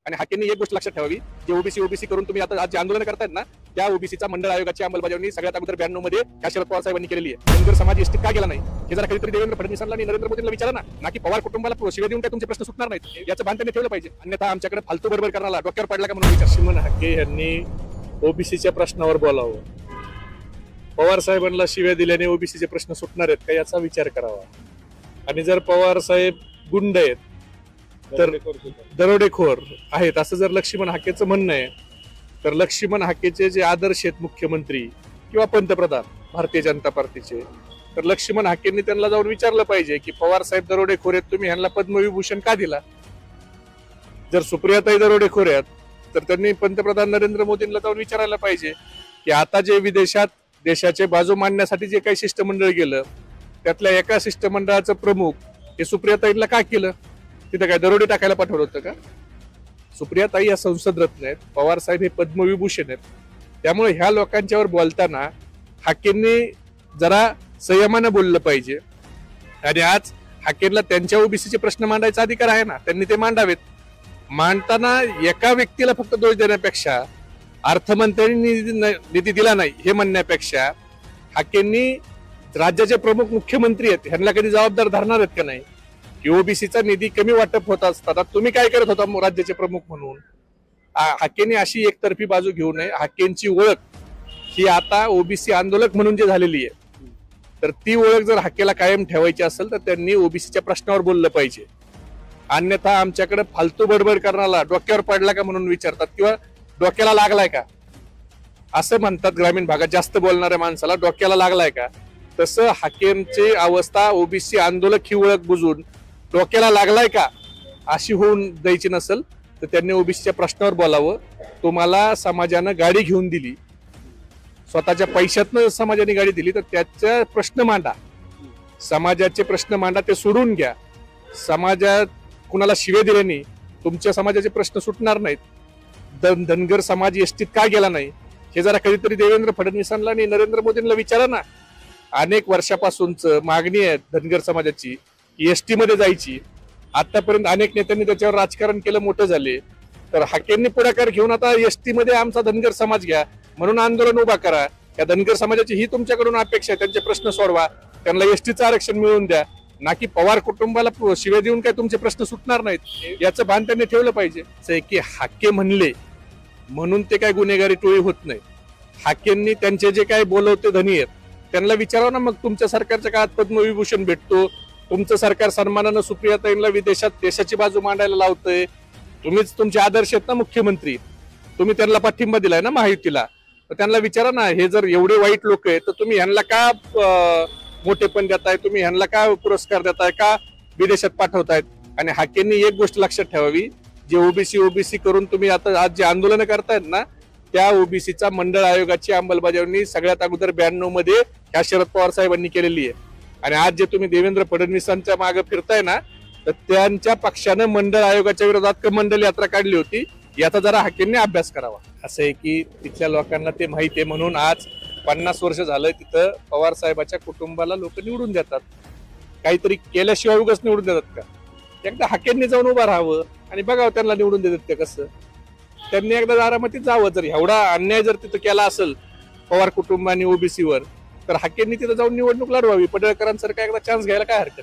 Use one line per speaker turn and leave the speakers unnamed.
आणि हाकेंनी एक गोष्ट लक्षात ठेवावी, जे ओबीसी करून तुम्ही आता आज जे आंदोलन करतायत ना, त्या ओबीसीचा मंडळ आयोगाची अंमलबजावणी सगळ्यात अगोदर 92 मध्ये ह्या शरद पवार साहेबांनी केलेली आहे. धनगर समाज एसटीत का गेला नाही हे जरा कधीतरी देवेंद्र फडणवीसांना आणि नरेंद्र मोदींना विचारा ना की पवार कुटुंबाला शिव्या देऊन काय तुमचे प्रश्न सुटणार नाहीत, याचं भान त्यांनी ठेवलं पाहिजे. अन्यथा आमच्याकडे फालतू बरोबर करणारा डोक्यावर पडला का म्हणून विचार.
लक्ष्मण हाके यांनी ओबीसीच्या प्रश्नावर बोलावं, पवार साहेबांना शिव्या दिल्याने ओबीसीचे प्रश्न सुटणार आहेत का याचा विचार करावा. आणि जर पवार साहेब गुंड आहेत तर दरोडेखोर आहेत असं जर लक्ष्मण हाकेचं म्हणणं आहे, तर लक्ष्मण हाकेचे जे आदर्श आहेत मुख्यमंत्री किंवा पंतप्रधान भारतीय जनता पार्टीचे, तर लक्ष्मण हाकेंनी त्यांना जाऊन विचारलं पाहिजे की पवार साहेब दरोडेखोर आहेत, तुम्ही ह्यांना पद्मविभूषण का दिला. जर सुप्रियाताई दरोडेखोर आहेत तर त्यांनी पंतप्रधान नरेंद्र मोदींना जाऊन विचारायला पाहिजे की आता जे विदेशात देशाचे बाजू मांडण्यासाठी जे काही शिष्टमंडळ गेलं त्यातल्या एका शिष्टमंडळाचं प्रमुख हे सुप्रियाताईंना का केलं. तिथं काय दरोडे टाकायला पाठवलं होतं का. सुप्रियाताई या संसद रत्न आहेत, पवार साहेब हे पद्मविभूषण आहेत. त्यामुळे ह्या लोकांच्यावर बोलताना हाकेंनी जरा संयमानं बोललं पाहिजे. आणि आज हाकेंना त्यांच्या ओबीसीचे प्रश्न मांडायचा अधिकार आहे ना, त्यांनी ते मांडावेत. मांडताना एका व्यक्तीला फक्त दोष देण्यापेक्षा अर्थमंत्र्यांनी निधी दिला नाही हे म्हणण्यापेक्षा हाकेंनी राज्याचे प्रमुख मुख्यमंत्री आहेत ह्यांना कधी जबाबदार धरणार आहेत का नाही की ओबीसीचा निधी कमी वाटप होत असताना तुम्ही काय करत होता राज्याचे प्रमुख म्हणून. हाकेंनी अशी एकतर्फी बाजू घेऊ नये. हाकेंची ओळख ही आता ओबीसी आंदोलक म्हणून जे झालेली आहे, तर ती ओळख जर हाकेला कायम ठेवायची असेल तर त्यांनी ओबीसीच्या प्रश्नावर बोललं पाहिजे. अन्यथा आमच्याकडे फालतू बडबड करणारा डोक्यावर पडला का म्हणून विचारतात किंवा डोक्याला लागलाय का असं म्हणतात. ग्रामीण भागात जास्त बोलणाऱ्या माणसाला डोक्याला लागलाय का, तसं हाकेंची अवस्था ओबीसी आंदोलक ही ओळख बुजून डोक्याला लागलाय का अशी होऊन द्यायची नसेल तर त्यांनी ओबीसीच्या प्रश्नावर बोलावं. तुम्हाला समाजानं गाडी घेऊन दिली, स्वतःच्या पैशातनं समाजाने गाडी दिली, तर त्याचा प्रश्न मांडा, समाजाचे प्रश्न मांडा, ते सोडून घ्या. समाजात कुणाला शिवे दिल्याने तुमच्या समाजाचे प्रश्न सुटणार नाहीत. धनगर समाज एसटीत का गेला नाही हे जरा कधीतरी देवेंद्र फडणवीसांना आणि नरेंद्र मोदींना विचारा ना. अनेक वर्षापासूनच मागणी आहे धनगर समाजाची एसटी मध्ये जायची. आतापर्यंत अनेक नेत्यांनी त्याच्यावर राजकारण केलं, मोठं झाले. तर हाकेंनी पुढाकार घेऊन आता एसटी मध्ये आमचा धनगर समाज घ्या म्हणून आंदोलन उभा करा. या धनगर समाजाची ही तुमच्याकडून अपेक्षा आहे, त्यांचे प्रश्न सोडवा, त्यांना एसटीचं आरक्षण मिळवून द्या, ना की पवार कुटुंबाला शिव्या देऊन काय तुमचे प्रश्न सुटणार नाहीत याचं भान त्यांनी ठेवलं पाहिजे. की हाके म्हणले म्हणून ते काय गुन्हेगारी टोळी होत नाही. हाकेंनी त्यांचे जे काय बोलवते धनी आहेत त्यांना विचारावं ना, मग तुमच्या सरकारच्या काळात पद्मविभूषण भेटतो, तुमचं सरकार सन्मानानं सुप्रियाताईंना विदेशात देशाची बाजू मांडायला लावतंय, तुम्हीच तुमचे आदर्श आहेत ना मुख्यमंत्री, तुम्ही त्यांना पाठिंबा दिलाय ना महायुतीला, तर त्यांना विचारा ना, हे जर एवढे वाईट लोक आहेत तर तुम्ही ह्यांना का मोठेपण देताय, तुम्ही ह्यांना का पुरस्कार देताय, का विदेशात पाठवतायत. आणि हाकेंनी एक गोष्ट लक्षात ठेवावी, जे ओबीसी करून तुम्ही आता आज जे आंदोलन करतायत ना, त्या ओबीसीचा मंडळ आयोगाची अंमलबजावणी सगळ्यात अगोदर 92 मध्ये ह्या शरद पवार साहेबांनी केलेली आहे. आणि आज जे तुम्ही देवेंद्र फडणवीसांच्या मागे फिरताय ना, तर त्यांच्या पक्षानं मंडळ आयोगाच्या विरोधात कमंडल यात्रा काढली होती, याचा जरा हाकेंनी अभ्यास करावा. असं आहे की तिथल्या लोकांना ते माहिती आहे म्हणून आज 50 वर्ष झालं तिथं पवार साहेबाच्या कुटुंबाला लोक निवडून देतात. काहीतरी केल्याशिवाय उगाच निवडून देतात का. एकदा हाकेंनी जाऊन उभं राहावं आणि बघावं त्यांना निवडून देतात ते कसं. त्यांनी एकदा आरामातीत जावं. जर एवढा अन्याय जर तिथं केला असेल पवार कुटुंबाने ओबीसीवर, तर हाकेंनी तिथं जाऊन निवडणूक लढवावी. पडळकरांसारखा एकदा चान्स घ्यायला काय हरकत.